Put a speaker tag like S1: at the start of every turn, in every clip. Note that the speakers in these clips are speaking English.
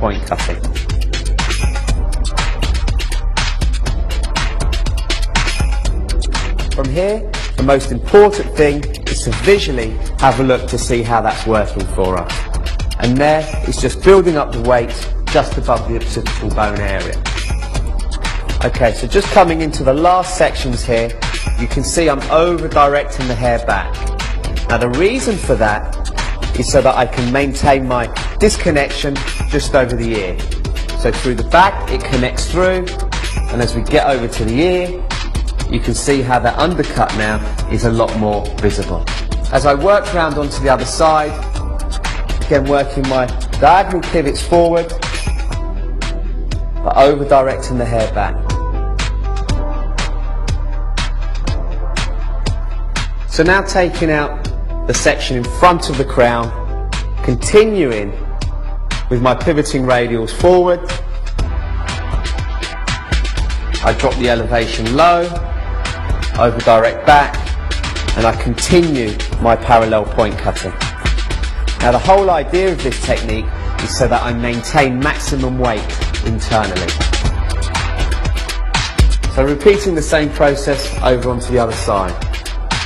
S1: point cutting. From here, the most important thing is to visually have a look to see how that's working for us. And there it's just building up the weight just above the occipital bone area. Okay, so just coming into the last sections here, you can see I'm over-directing the hair back. Now the reason for that is so that I can maintain my disconnection just over the ear. So through the back it connects through, and as we get over to the ear, you can see how that undercut now is a lot more visible. As I work round onto the other side, again working my diagonal pivots forward, but over-directing the hair back. So now taking out the section in front of the crown, continuing with my pivoting radials forward. I drop the elevation low, over direct back, and I continue my parallel point cutting. Now the whole idea of this technique is so that I maintain maximum weight internally. So repeating the same process over onto the other side.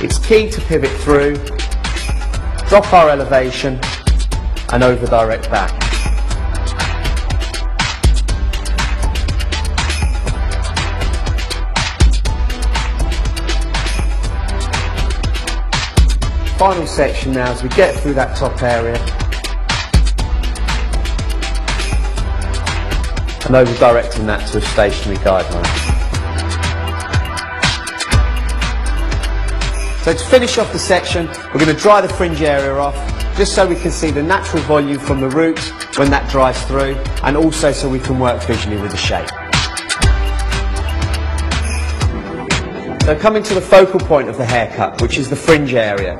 S1: It's key to pivot through, drop our elevation, and over direct back. Final section now as we get through that top area, and over directing that to a stationary guideline. So to finish off the section, we're going to dry the fringe area off, just so we can see the natural volume from the roots when that dries through, and also so we can work visually with the shape. So coming to the focal point of the haircut, which is the fringe area,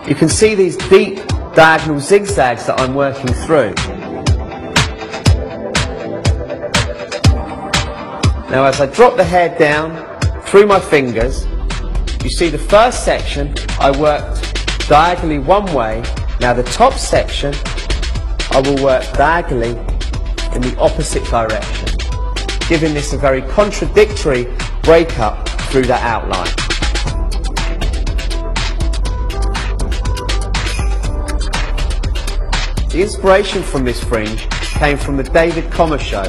S1: you can see these deep diagonal zigzags that I'm working through. Now as I drop the hair down through my fingers, you see the first section I worked diagonally one way. Now the top section I will work diagonally in the opposite direction, giving this a very contradictory breakup through that outline. The inspiration from this fringe came from the David Kommer show,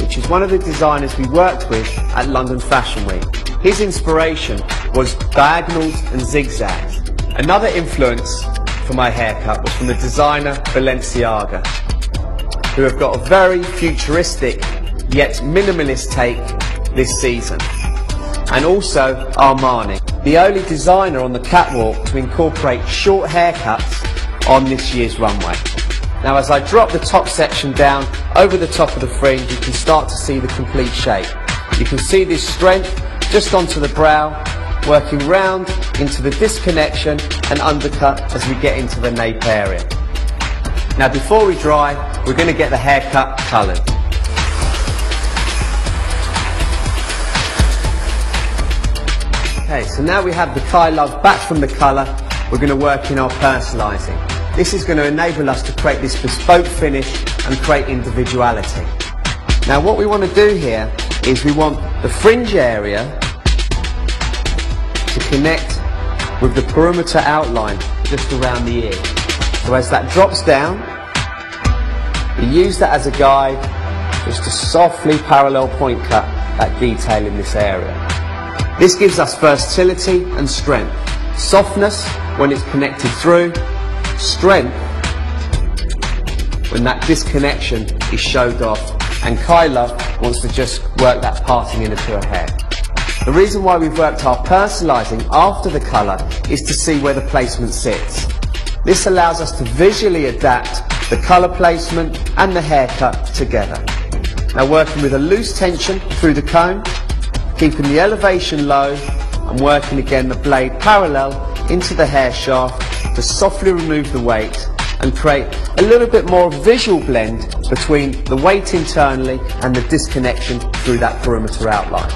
S1: which is one of the designers we worked with at London Fashion Week. His inspiration was diagonals and zigzags. Another influence for my haircut was from the designer Balenciaga, who have got a very futuristic yet minimalist take this season. And also Armani, the only designer on the catwalk to incorporate short haircuts on this year's runway. Now as I drop the top section down over the top of the fringe, you can start to see the complete shape. You can see this strength just onto the brow, working round into the disconnection and undercut as we get into the nape area. Now before we dry, we're going to get the haircut coloured. Okay, so now we have the Kai Love back from the colour, we're going to work in our personalising. This is going to enable us to create this bespoke finish and create individuality. Now what we want to do here is we want the fringe area to connect with the perimeter outline just around the ear. So as that drops down, we use that as a guide just to softly parallel point cut that detail in this area. This gives us versatility and strength. Softness when it's connected through, strength when that disconnection is showed off, and Kai Love wants to just work that parting into her hair. The reason why we've worked our personalising after the colour is to see where the placement sits. This allows us to visually adapt the colour placement and the haircut together. Now working with a loose tension through the comb, keeping the elevation low and working again the blade parallel into the hair shaft to softly remove the weight and create a little bit more visual blend between the weight internally and the disconnection through that perimeter outline.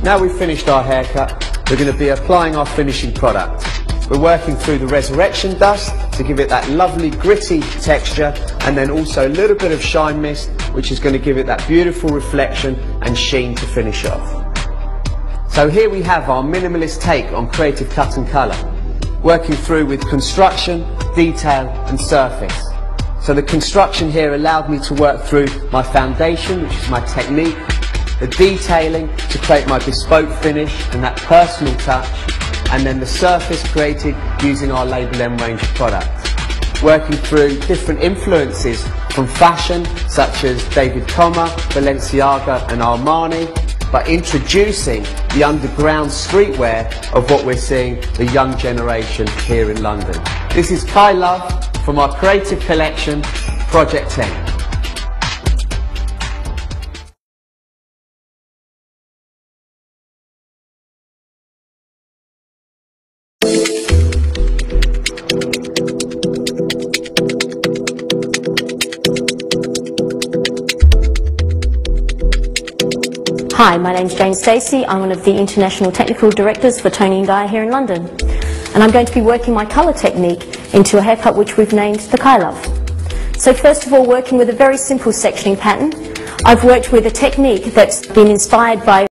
S1: Now we've finished our haircut, we're going to be applying our finishing product. We're working through the resurrection dust to give it that lovely gritty texture, and then also a little bit of shine mist, which is going to give it that beautiful reflection and sheen to finish off. So here we have our minimalist take on creative cut and colour, working through with construction, detail and surface. So the construction here allowed me to work through my foundation, which is my technique, the detailing to create my bespoke finish and that personal touch, and then the surface created using our Label M range of products. Working through different influences from fashion such as David Comer, Balenciaga and Armani, but introducing the underground streetwear of what we're seeing the young generation here in London. This is Kai Love from our creative collection, Project 10.
S2: Hi, my name's Jane Stacey. I'm one of the International Technical Directors for Toni & Guy here in London. And I'm going to be working my colour technique into a haircut which we've named the Kai Love. So first of all, working with a very simple sectioning pattern, I've worked with a technique that's been inspired by